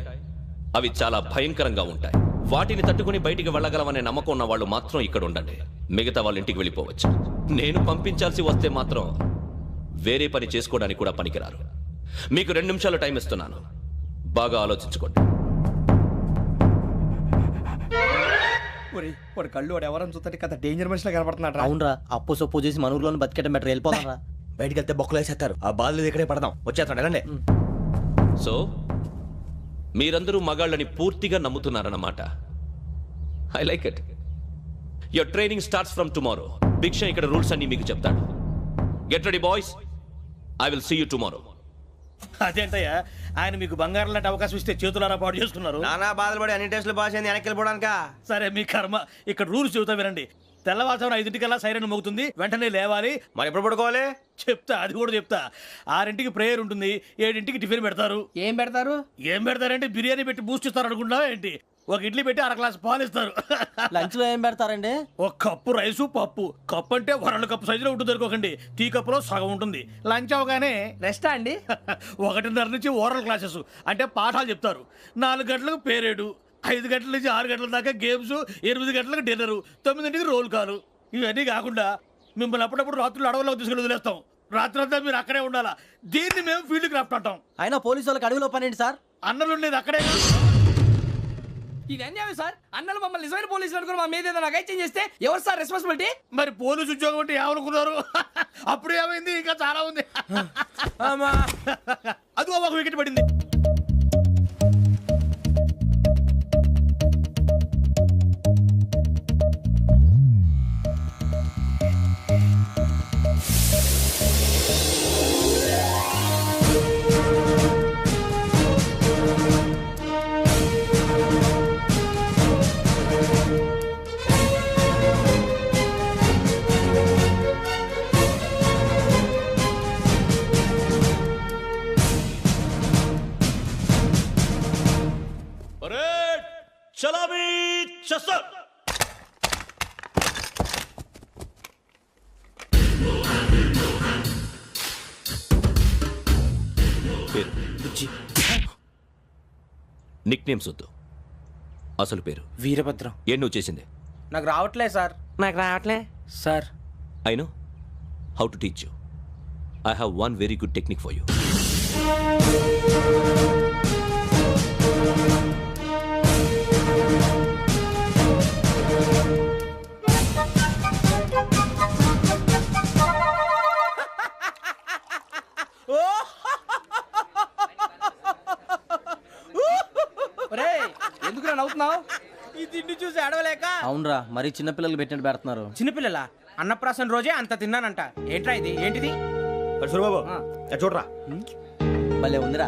అవి చాలా భయంకరంగా ఉంటాయి. వాటిని తట్టుకుని బయటికి వెళ్ళగలమనే నమ్మకం ఉన్న వాళ్ళు మాత్రం ఇక్కడ ఉండండి. మిగతా వాళ్ళు ఇంటికి వెళ్ళిపోవచ్చు. నేను పంపించాల్సి వస్తే మాత్రం వేరే పని చేసుకోవడానికి కూడా పనికిరారు. మీకు 2 నిమిషాలు టైం ఇస్తున్నాను, బాగా ఆలోచించుకోండి. వాడు కళ్ళు వాడు ఎవరని చూస్తే కదా డేంజర్ మనిషిలో కనపడుతున్నాడు. అవునరా, అప్పు సొప్పు చేసి మన ఊర్లో బతికేట బెటర్. వెళ్ళిపోతారా? బయటికి వెళ్తే బొక్కలు వేసేస్తారు. ఆ బాధలు ఇక్కడే పడదాం. వచ్చేస్తాడు వెళ్ళండి. సో మీరందరూ మగాళ్ళని పూర్తిగా నమ్ముతున్నారన్నమాట. I like it. Your training starts from tomorrow. Bhiksha ఇక్కడ రూల్స్ అన్ని మీకు చెప్తాడు. Get ready boys, I will see you tomorrow. అదేంటయ్యా ఆయన మీకు బంగారం లాంటి అవకాశం ఇస్తే చేతులారా పాటు చేసుకున్నారు. నానా బాధలు పడి అన్ని టెస్టులు పాస్ అయింది, వెనక్కి వెళ్ళిపోవడానికా? సరే మీ కర్మ. ఇక్కడ రూల్స్ చెబుతా వినండి. తెల్లవారుజామున 5 సైరన్ మోగుతుంది, వెంటనే లేవాలి. మరి ఎప్పుడు పడుకోవాలి? చెప్తా, అది కూడా చెప్తా. 6 ప్రేయర్ ఉంటుంది, 7 టిఫిన్ పెడతారు. ఏం పెడతారు? ఏం పెడతారంటే బిర్యానీ పెట్టి బూస్ట్ ఇస్తారు అనుకుంటున్నావా ఏంటి? ఒక ఇడ్లీ పెట్టి 1 గ్లాస్ పాలు ఇస్తారు. లంచ్ లో ఏం పెడతారండి? ఒక కప్పు రైసు పప్పు. కప్పు అంటే 2 కప్పు సైజులో ఉంటుంది అనుకోకండి, టీ కప్పులో సగం ఉంటుంది. లంచ్ అవగానే రెస్టా అండి? 1:30 నుంచి ఓరల్ క్లాసెస్ అంటే పాఠాలు చెప్తారు. 4 గంటలకు పేరేడు, 5 గంటల నుంచి 6 గంటల దాకా గేమ్స్, 8 గంటలకు డిన్నర్, 9ంటికి రోల్ కాలు. ఇవన్నీ కాకుండా మిమ్మల్ని అప్పుడప్పుడు రాత్రులు అడవుల్లో తీసుకెళ్ళి వదిలేస్తాం. రాత్రి అంతా మీరు అక్కడే ఉండాలా. దీన్ని మేము ఫీల్డ్ క్రాఫ్ట్ అంటాం. అయినా పోలీసు వాళ్ళకి అడవిలో పని ఏంటి సార్? అన్నలు ఉండేది అక్కడే. ఇది అన్యాయం సార్. అన్నలు మమ్మల్ని నిజమైన పోలీసులు అనుకుని మా మీద ఏదైనా అగైత్యం చేస్తే ఎవరు సార్ రెస్పాన్సిబిలిటీ? మరి పోలీసు ఉద్యోగం అంటే ఏమనుకున్నారు? అప్పుడు ఏమైంది, ఇంకా చాలా ఉంది. అదిగో ఒక వికెట్ పడింది. చలామీ చస్టర్. నిక్ నేమ్స్ వద్దు, అసలు పేరు. వీరభద్రం. ఏం నువ్వు చేసింది? నాకు రావట్లే సార్. నాకు రావట్లే sir. I know how to teach you. I have one very good technique for you. ఎందుకు నవ్వుతున్నావు? ఈ తిండి చూసి అడవలేక. అవునరా, మరి చిన్నపిల్లలు పెట్టినట్టు పెడుతున్నారు. చిన్నపిల్లల అన్నప్రాసన రోజే అంత తిన్నానంట. ఏంట్రా ఇది? ఏంటిది? సూరిబాబు చూడరా, భలే ఉందిరా.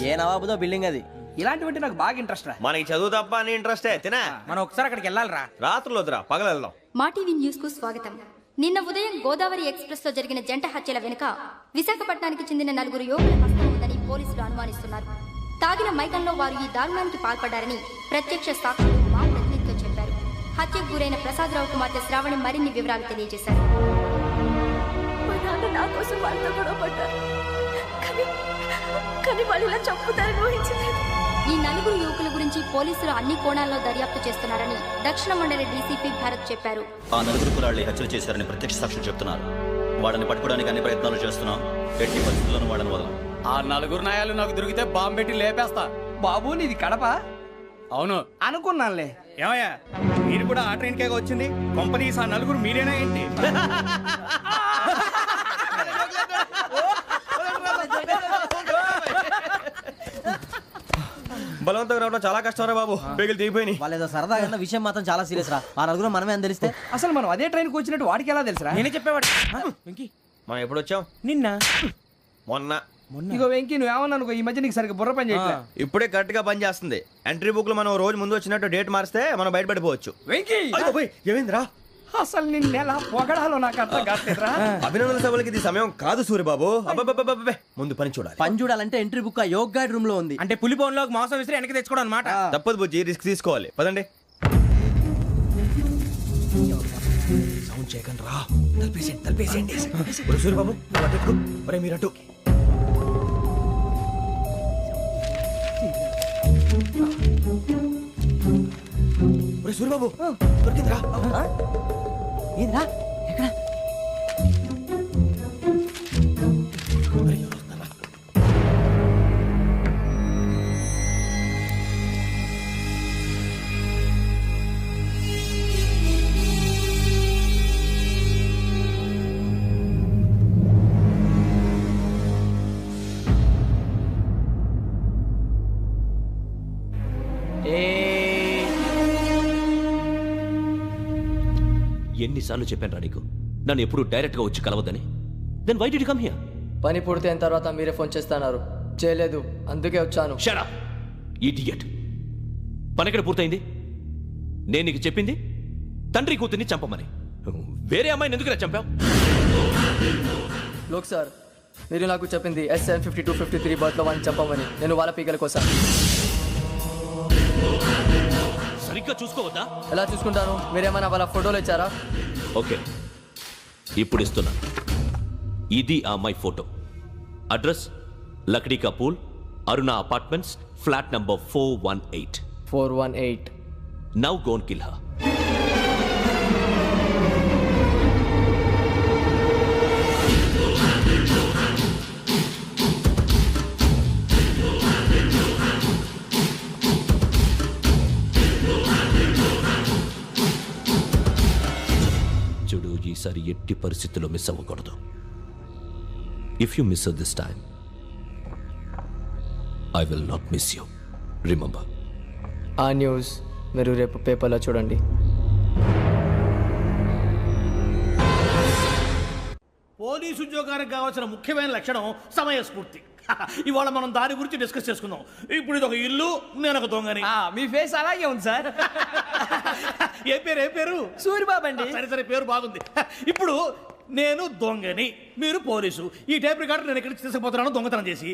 ఏ నవాబుదో బిల్డింగ్ అది. ఇలాంటివంటే నాకు బాగా ఇంట్రెస్ట్ రా. మనకి చదువు తప్ప అని ఇంట్రెస్టే. తినా మనం ఒకసారి అక్కడికి వెళ్ళాలిరా. రాత్రులు వద్దురా, పగలు వెళ్దాం. మా టీవీ న్యూస్ కు స్వాగతం. నిన్న ఉదయం గోదావరి ఎక్స్ప్రెస్ లో జరిగిన జంట హత్యల వెనుక విశాఖపట్నానికి చెందిన 4 యువకుల హస్తం ఉందని పోలీసులు అనుమానిస్తున్నారు. తాగిన మైకంలో వారు ఈ దారుణానికి పాల్పడ్డారని ప్రత్యక్ష సాక్షులు మా ప్రతినిధితో చెప్పారు. హత్యకు గురైన ప్రసాదరావు కుమార్తె శ్రావణి మరిన్ని వివరాలు తెలియజేశారు. మా నాన్న నా కోసం వాళ్ళతో గొడవ పడ్డారు, కానీ వాళ్ళు ఇలా చంపుతారని ఊహించలేదు. ఈ 4 యువకుల గురించి పోలీసులు అన్ని కోణాల్లో దర్యాప్తు చేస్తున్నారని దక్షిణ మండలి డీసీపీ భరత్ చెప్పారు. ఆ 4 కుర్రాళ్ళు హత్యలు చేశారని ప్రత్యక్ష సాక్షులు చెప్తున్నారు. వాళ్ళని పట్టుకోవడానికి అన్ని ప్రయత్నాలు చేస్తున్నాం. ఎట్టి పరిస్థితుల్లోనూ వాళ్ళని వదలం. ఆ 4 నాయాలు నాకు దొరికితే బాంబు పెట్టి లేపేస్తా. బాబు నీది కడప? అవును అనుకున్నానులే. ఏమయ్యా, మీరు కూడా ఆ ట్రైన్ కేగా వచ్చింది? కంపెనీస్ ఆ 4 మీరేనా ఏంటి? బలవంతంగా రావడం చాలా కష్టం రా బాబు. పేగులు దిగిపోయినాయి. వాళ్ళేదో సరదాగా విషయం మాత్రం చాలా సీరియస్ రా. ఆ 4 మనమే అని తెలిస్తే అసలు మనం అదే ట్రైన్కి వచ్చినట్టు వాడికి ఎలా తెలుసురా? నేనే చెప్పేవాడు. మనం ఎప్పుడు వచ్చాం? నిన్న మొన్న. ఇగో వెంకీ నువ్వేమన్నా అనుకో, ఈ మధ్య నీకు సరిగ్గా బుర్ర పని చేయట్లేదు. ఇప్పుడే కరెక్ట్ గా పని చేస్తుంది. ఎంట్రీ బుక్ లో మనం రోజు ముందు వచ్చినట్టు డేట్ మారిస్తే మనం బయటపడిపోవచ్చు. వెంకీ ఏమైందిరా? అసలు నిన్న ఎలా పొగడాలో నాకు అర్థం కాట్లేదురా. అభినందన సభలకి ఇది సమయం కాదు సూరిబాబు. అబ్బబ్బబ్బబ్బబ్బే, ముందు పని చూడాలి. పని చూడాలంటే ఎంట్రీ బుక్ ఆ యోగ్ గైడ్ రూమ్ లో ఉంది. అంటే పులి బోన్లోకి మాంసం విసిరి వెనక్కి తెచ్చుకోవడం అనమాట. తప్పదు బుజ్జి, రిస్క్ తీసుకోవాలి. పదండి. సౌండ్ చేయకండి రా. తలపేసేయండి. సూరిబాబు మీరు అటు. సూరిబాబు దొరికిందిరా. ఏంద్రా ఎక్కడ? ఎన్నిసార్లు చెప్పాను రా నీకు, నన్ను ఎప్పుడు డైరెక్ట్ గా వచ్చి కలవద్దని. Then why did you come here? పని పూర్తయిన తర్వాత మీరే ఫోన్ చేస్తున్నారు. చేయలేదు, అందుకే వచ్చాను. షరా ఇడియట్. పని ఎక్కడ పూర్తయింది? నేను నీకు చెప్పింది తండ్రి కూతుర్ని చంపమని. వేరే అమ్మాయిని ఎందుకు చంపావు? లోక్ సార్, మీరు నాకు చెప్పింది SN 5253 బర్త్లో వాడిని చంపమని. నేను వాళ్ళ పీకల కోసం. సరిగ్గా చూసుకోవద్దా? ఎలా చూసుకుంటాను? మీరేమైనా వాళ్ళ ఫోటోలు ఇచ్చారా? ఓకే, ఇప్పుడు ఇస్తున్నా. ఇది ఆ అమ్మాయి photo. Address Lakdi కపూల్, Aruna apartments, flat number 418. 418. Now go and kill her. చూడు, ఈసారి ఎట్టి పరిస్థితుల్లో మిస్ అవ్వకూడదు. If you miss this time I will not miss you. Remember. ఆ న్యూస్ మీరు రేపు పేపర్లో చూడండి. పోలీసు ఉద్యోగానికి కావాల్సిన ముఖ్యమైన లక్షణం సమయస్ఫూర్తి. ఇవాళ మనం దాని గురించి డిస్కస్ చేసుకుందాం. ఇప్పుడు ఇది ఒక ఇల్లు, నేను ఒక దొంగని. మీ ఫేస్ అలాగే ఉంది సార్. ఏ పేరు? సూరిబాబు అండి. సరే పేరు బాగుంది. ఇప్పుడు నేను దొంగని, మీరు పోలీసు. ఈ టైప్ రికార్డు నేను ఎక్కడికి తీసుకుపోతున్నాను దొంగతనం చేసి.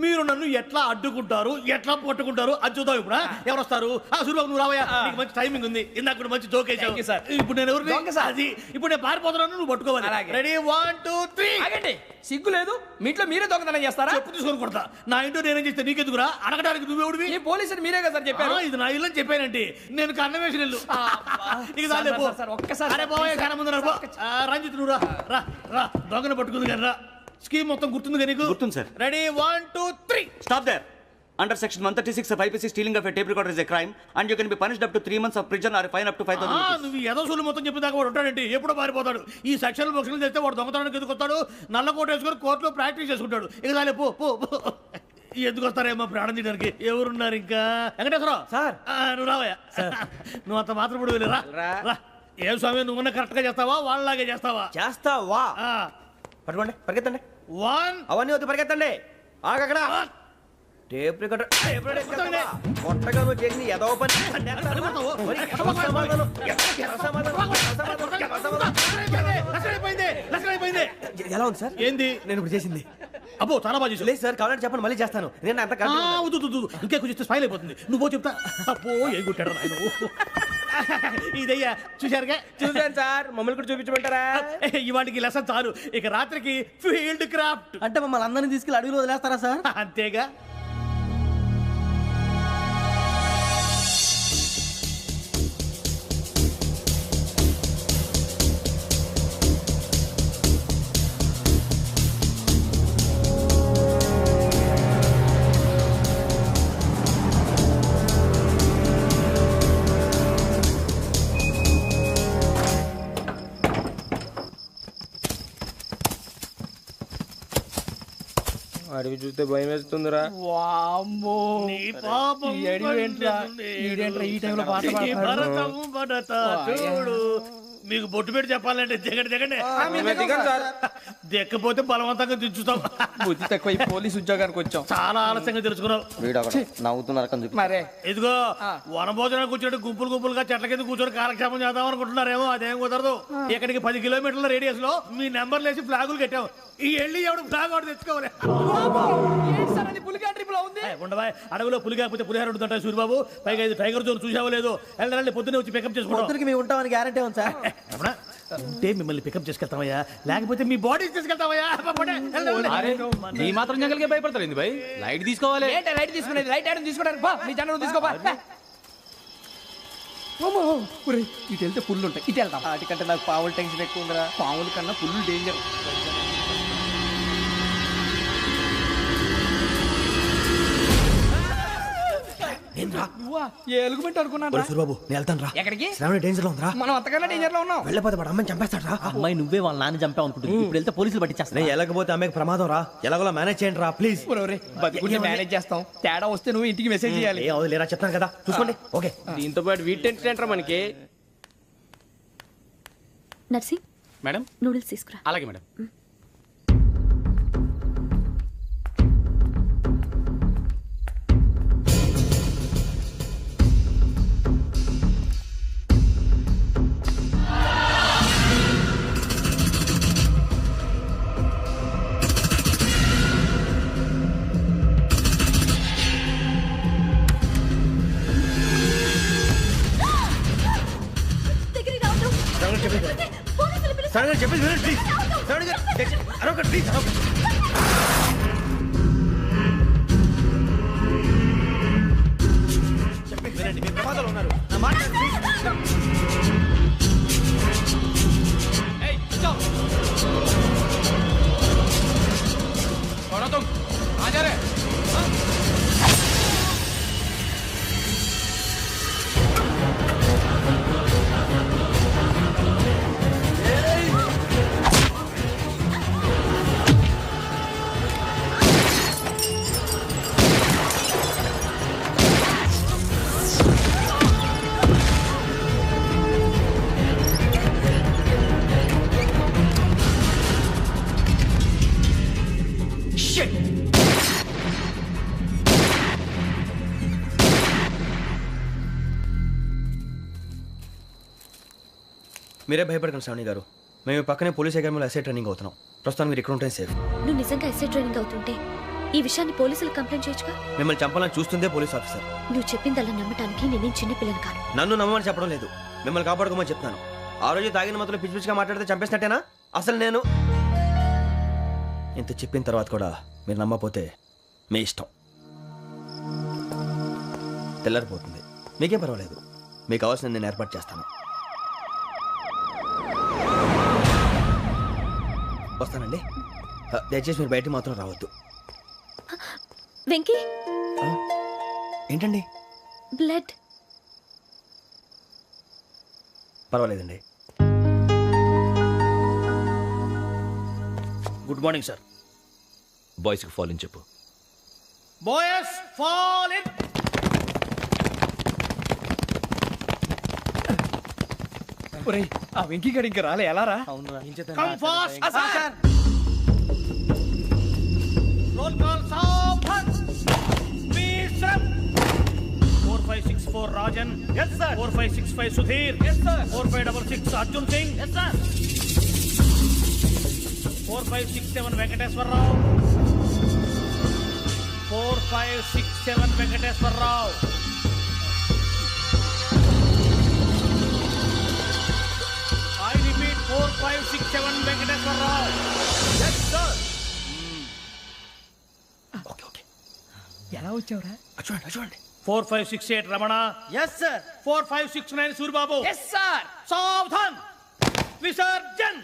మీరు నన్ను ఎట్లా అడ్డుకుంటారు, ఎట్లా పట్టుకుంటారు అది చూద్దాం. ఇప్పుడు ఎవరు వస్తారు? సూరిబాబు నువ్వు రావయ్యా, నీకు మంచి టైమింగ్ ఉంది. ఇందాక కూడా మంచి జోక్ వేసావు. ఇప్పుడు నేను ఎవరు? అది ఇప్పుడు నేను పారిపోతున్నాను, నువ్వు పట్టుకోవాలి. రెడీ 1 2 3. సిగ్గు లేదు? మీ ఇంట్లో మీరే దొంగతనం చేస్తారా? చెప్పు తీసుకొని కొడతా. నా ఇంట్లో నేనేం చేస్తే నీకెందుకురా? అడగడానికి నువ్వెవడివి? ఈ పోలీసులు మీరే కదా సార్ చెప్పారు. ఇది నా ఇల్లు అని చెప్పానంటే నేను కన్నవేసిన ఇల్లు. ఒక్కసారి రంజిత్ నువ్వు రా రా, దొంగను పట్టుకుంది కానీ రా. స్కీమ్ మొత్తం గుర్తుంది కానీ? గుర్తుంది sir. Ready 1 2 3. Stop there. Under section 136 of IPC, stealing of a tape recorder is a crime and you can be punished up to 3 months of prison or a fine up to 5,000 rupees. నువ్వు ఏదో సొల్లు మొత్తం చెప్పిన దాకా వాడు ఉంటాడండి. ఎప్పుడో పారిపోతాడు. ఈ సెక్షన్ బొక్షన్లు చేస్తే వాడు దొంగతనానికి ఎందుకు వస్తాడు? నల్ల కోట వేసుకొని కోర్టులో ప్రాక్టీస్ చేసుకుంటాడు. ఇక చాలే పో పో. ఎందుకు వస్తారేమో ప్రాణం తీయడానికి. ఎవరున్నారు ఇంకా? వెంకటేశ్వరరావు సార్, నువ్వు రావయ్యా. నువ్వు అంత మాత్రం ఇప్పుడు వెళ్ళి రా. ఏ స్వామి, నువ్వున్న కరెక్ట్ గా చేస్తావా వాళ్ళలాగే చేస్తావా? చేస్తావా? పట్టుకోండి, పరిగెత్తండి. 1. అవన్నీ వద్దు, పరిగెత్తండి. ఆగక్కడ టేప్ రికార్డర్ కొట్టగా నువ్వు చేసింది ఏదో పని. ఎలా ఉంది సార్? ఏంది నేను ఇప్పుడు చేసింది? అబ్బో చాలా బాగా చేసి. లేదు సార్, కావాలంటే చెప్పండి, మళ్ళీ చేస్తాను. నేను అంత ఇంకే కొంచెం స్మైల్ అయిపోతుంది. నువ్వు చెప్తా. అబ్బో ఏం కొట్టాడు ఆయన. ఇదయ్యా చూశారుగా? చూసాను సార్, మమ్మల్ని కూడా చూపించమంటారా? ఇవాటికి లెసన్ చాలు. ఇక రాత్రికి ఫీల్డ్ క్రాఫ్ట్. అంటే మమ్మల్ని అందరినీ తీసుకెళ్ళి అడుగులు వదిలేస్తారా సార్? అంతేగా. అడిగి చూస్తే భయం వేస్తుందిరా. చూడు, మీకు బొట్టు పెట్టి చెప్పాలంటే దిగండి. దిక్కపోతే బలవంతంగా దించుతాం. బుద్ధి తక్కువ, పోలీసు ఉద్యోగానికి వచ్చాం. చాలా ఆలస్యంగా తెలుసుకున్నావు. మరే ఇదిగో వనభోజనానికి కూర్చోటి గుంపులుగా చెట్ల కింద కూర్చొని కాలక్షేపం చేద్దాం అనుకుంటున్నారేమో. అదేం కుదరదు. ఇక్కడికి 10 కిలోమీటర్ల రేడియస్ లో మీ నెంబర్లు వేసి ఫ్లాగులు కట్టాము. ఈ వెళ్ళి ఎవడు ఫ్లాగ్ ఒకటి తెచ్చుకోవాలి. ఉండవా, అడవిలో పులి కాకపోతే పులిహార ఉంటుంటాయి సూరిబాబు. పైగా ఇది టైగర్ జోన్ చూసావో లేదో. వెళ్ళాలి, పొద్దున్నే వచ్చి పికప్ చేసుకుంటాం. మేము ఉంటామని గ్యారంటీ ఉంది సార్. అంటే మిమ్మల్ని పికప్ చేసుకెళ్తామయ్యా, లేకపోతే మీ బాడీ తీసుకెళ్తామయ్యా. నీ మాత్రం జంగల్కే భయపడతారు భయ్. లైట్ తీసుకోవాలి. లైట్ తీసుకునేది లైట్ ఐటమ్ తీసుకోవడానికి మీ జనం తీసుకోవా. ఇటు వెళ్తే పుల్లు ఉంటాయి, ఇటు వెళ్తాం. వాటికంటే నాకు పావులు టెన్షన్ ఎక్కువ ఉందిరా. పావుల కన్నా పుల్లు డేంజర్. ఎలుగుబెట్టి అనుకున్నాను. సూరిబాబు నేను వెళ్తాను రా. ఎక్కడికి? డేంజర్ లో ఉందా? మనం అంతకన్నా డేంజర్ లో ఉన్నాం. వెళ్ళపోతే వాడు అమ్మని చంపేస్తాడు రా. అమ్మాయి నువ్వే వాళ్ళ నాన్న చంపావు అనుకుంటుంది. ఇప్పుడు వెళ్తే పోలీసులు పట్టించేస్తా. నేను వెళ్ళకపోతే అమ్మాయికి ప్రమాదం రా. ఎలాగోలా మేనేజ్ చేయండి రా ప్లీజ్. బతుకుంటే మేనేజ్ చేస్తాం. తేడా వస్తే నువ్వు ఇంటికి మెసేజ్ చేయాలి. ఏ అవును లేరా, చెప్తాను కదా, చూసుకోండి. ఓకే, దీంతో పాటు వీటి టెంట్ మనకి. నర్సి మేడం, నూడిల్స్ తీసుకురా. అలాగే మేడం. నేను చెప్పేది వినండి ప్లీజ్. శ్రావణి గారు అరొకటి ప్లీజ్. చెప్పేది వినండి, మీరు ప్రమాదంలో ఉన్నారు. నా మాట వినండి, ప్లీజ్. మీరే భయపడకండి శ్రావణి గారు. మేము పక్కనే పోలీస్ అకాడమీలో ఎస్ఐ ట్రైనింగ్ అవుతున్నాం. ప్రస్తుతం మీరు ఇక్కడ ఉంటే సేఫ్. నువ్వు నిజంగా ఎస్ఐ ట్రైనింగ్ అవుతుంటే ఈ విషయాన్ని పోలీసులకు కంప్లైంట్ చేయొచ్చుగా. మిమ్మల్ని చంపాలని చూస్తుందే పోలీస్ ఆఫీసర్. నువ్వు చెప్పిందల్లా నమ్మటానికి నేనేం చిన్న పిల్లని కాను. నన్ను నమ్మమని చెప్పడం లేదు, మిమ్మల్ని కాపాడుకోమని చెప్తాను. ఆ రోజు తాగిన మత్తులో పిచ్చి పిచ్చిగా మాట్లాడితే చంపేసినట్టేనా? అసలు నేను ఇంత చెప్పిన తర్వాత కూడా మీరు నమ్మపోతే మీ ఇష్టం. తెల్లారిపోతుంది, మీకేం పర్వాలేదు. మీకు కావాల్సిన నేను ఏర్పాటు చేస్తాను. వస్తానండి. దయచేసి మీరు బయట మాత్రం రావద్దు. వెంకీ, ఏంటండి? బ్లడ్. పర్వాలేదండి. Good morning sir. బాయ్స్కి ఫాల్ ఇన్ చెప్పు. Boys fall in. ఒరేయ్, ఆ వెంకీ గడి ఇంకా రాలే, ఎలా రా? Come fast sir. Roll call సావధాన్. విశ్రమ్. 4564 Rajan. yes sir. 4565 Sudheer. yes sir. 4566 Arjun Singh. yes sir. 4567 Venkateswara Rao. 4567 Venkateswara Rao. I repeat 4567 Venkateswara Rao. yes sir. Okay. ఎలా వచ్చావురా? చూడండి. 4568 రమణ. Yes sir. 4569 సూరిబాబు. ఎస్ సార్. సావధాన్. విసర్జన్.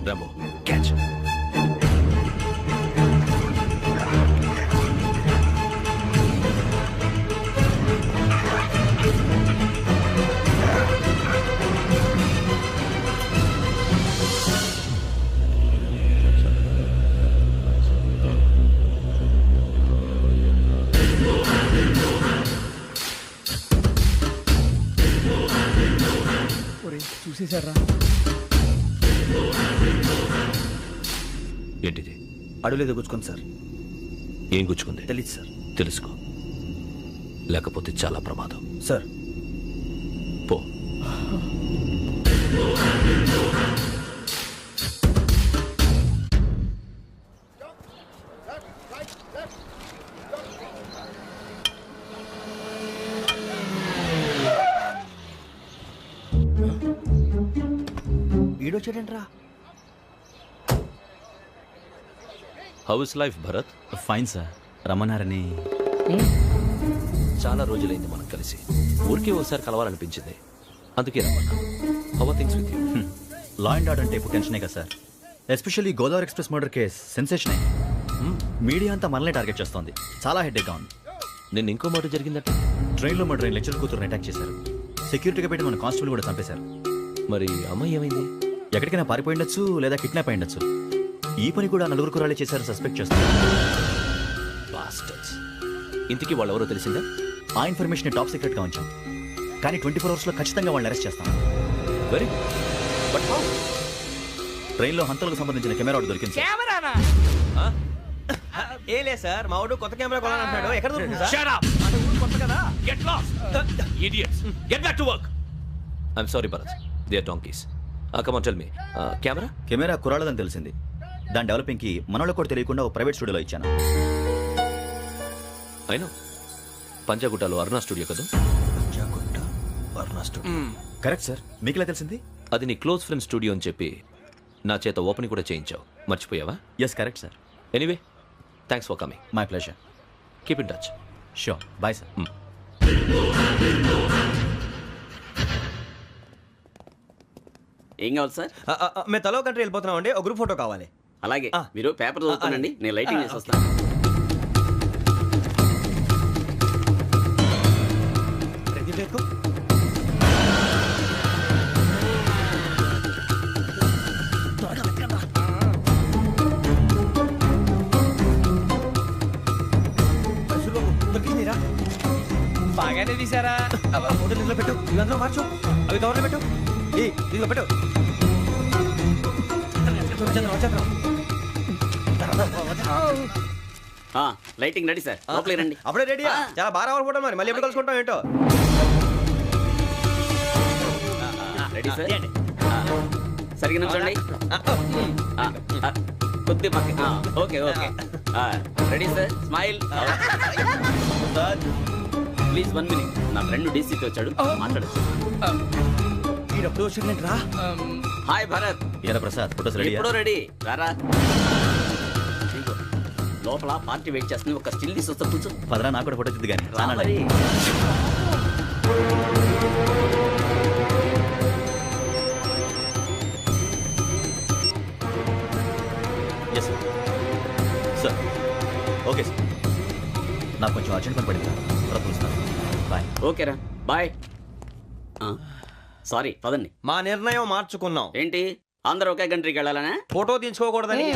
Rambo, catch. ఒరేయ్, చూసేశారా? ఏంటిది? అడుగులేదు గుచ్చుకోండి సార్. ఏం గుచ్చుకుంది? తెలీదు సార్. తెలుసుకో, లేకపోతే చాలా ప్రమాదం. సార్ పో. ఈడొచ్చాడంట్రా. How is life Bharat? Fine sir. రమ్మన్నారని. చాలా రోజులైంది మనం కలిసి. ఊరికే ఒకసారి కలవాలనిపించింది, అందుకే రమ్మన్నా. How are things with you? Law and order అంటే ఇప్పుడు టెన్షనే కదా sir. Especially Godavari express murder case sensation అయింది. మీడియా అంతా మనల్ని టార్గెట్ చేస్తోంది. చాలా హెడ్ఏక్గా ఉంది. నిన్న ఇంకో మాట జరిగిందట. ట్రైన్లో మా ట్రైన్ లెక్చర్ కూతురుని అటాక్ చేశారు. సెక్యూరిటీగా పెట్టి మన కానిస్టేబుల్ కూడా చంపేశారు. మరి అమ్మాయి ఏమైంది? ఎక్కడికైనా పారిపోయి ఉండొచ్చు, లేదా కిడ్నాప్ అయి ఉండొచ్చు. ఈ పని కూడా నలుగురు కురాలే చేశారు సస్పెక్ట్ చేస్తారు. బాస్టర్స్. ఇంతకీ వాళ్ళు ఎవరో తెలిసిందా? ఆ ఇన్ఫర్మేషన్ టాప్ సీక్రెట్ గా ఉంచాం, కానీ 24 అవర్స్ లో ఖచ్చితంగా వాళ్ళని అరెస్ట్ చేస్తాం. Very but how? ట్రైన్లో హంతలకు సంబంధించిన కెమెరా ఒకటి దొరికింది. కెమెరానా? ఏ లే సార్, మా వాడు కొత్త కెమెరా కొనాలంటున్నాడు. ఎక్కడ దొరుకుతుంది సార్? Shut up! కొత్త కదా. Get lost. Idiots. Get back to work. I'm sorry Bharat they are donkeys come on tell me camera camera కురాలదని తెలిసింది. దాని డెవలపింగ్కి మనోళ్ళకి కూడా తెలియకుండా ఒక ప్రైవేట్ స్టూడియోలో ఇచ్చాను. అయినా పంజాగుట్టలో అరుణా స్టూడియో కదా? Correct sir. మీకు ఎలా తెలిసింది? అది నీ క్లోజ్ ఫ్రెండ్ స్టూడియో అని చెప్పి నా చేత ఓపెనింగ్ కూడా చేయించావు. మర్చిపోయావా? Yes correct sir. Anyway thanks for coming. My pleasure. Keep in touch. Sure. Bye sir. ఏం కావాలి సార్? మేము తలో కంట్రీ వెళ్ళిపోతున్నాం అండి. ఒక గ్రూప్ ఫోటో కావాలి. అలాగే మీరు పేపర్ చదువుతానండి, నేను లైటింగ్ చేసి వస్తాను. బాగానే తీసారా? ఫోటోలు ఇందులో పెట్టు, ఇవి అందులో మార్చు, అవి కవర్లో పెట్టు, ఇదిగో పెట్టు. లైటింగ్ రెడీ సార్, లోపలికి రండి. అప్పుడే రెడీ? చాలా బాగా రావాలి ఫోటో. మరి మళ్ళీ ఎప్పుడు కలుసుకుంటాం ఏంటో. Ready sir. సరిగ్గా నిల్చోండి. కొద్ది పక్క. Okay okay. Ready sir. Smile. Please 1 minute. నా ఫ్రెండ్ డీసీకి వచ్చాడు, మాట్లాడచ్చు. హాయ్ భరత్. ఏరా ప్రసాద్, ఫోటోస్ రెడీ? ఎప్పుడో రెడీ. రారా. లోపల పార్టీ వెయిట్ చేస్తుంది, ఒక స్టిల్ తీసి వస్తా. కూర్చో. పదరా, నాకు కూడా ఫోటో తిద్ది కానీ. Yes sir. Sir okay sir. నాకు కొంచెం అర్జెంట్ పని పడింది, తర్వాత పిలుస్తాను. బాయ్. ఓకేరా, బాయ్. సారీ, పదండి. మా నిర్ణయం మార్చుకున్నాం. ఏంటి, అందరూ ఒకే కంట్రీకి వెళ్ళాలనే? ఫోటో తీసుకోకూడదని.